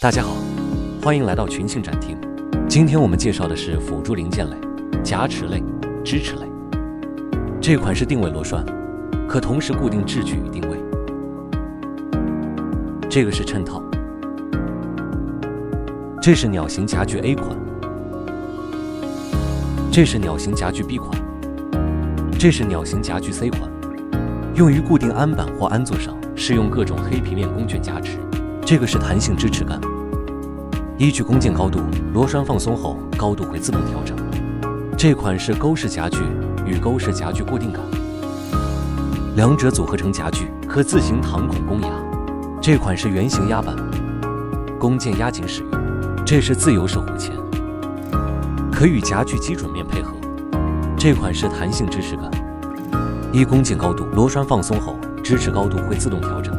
大家好，欢迎来到群庆展厅。今天我们介绍的是辅助零件类、夹持类、支持类。这款是定位螺栓，可同时固定制距与定位。这个是衬套，这是鸟形夹具 A 款，这是鸟形夹具 B 款，这是鸟形夹具 C 款，用于固定鞍板或鞍座上，适用各种黑皮面工卷夹持。这个是弹性支持杆，依据工件高度，螺栓放松后高度会自动调整。这款是钩式夹具与钩式夹具固定杆，两者组合成夹具，可自行弹孔攻压。这款是圆形压板，弓件压紧使用。这是自由式弧钳，可与夹具基准面配合。这款是弹性支持杆，依工件高度，螺栓放松后支持高度会自动调整。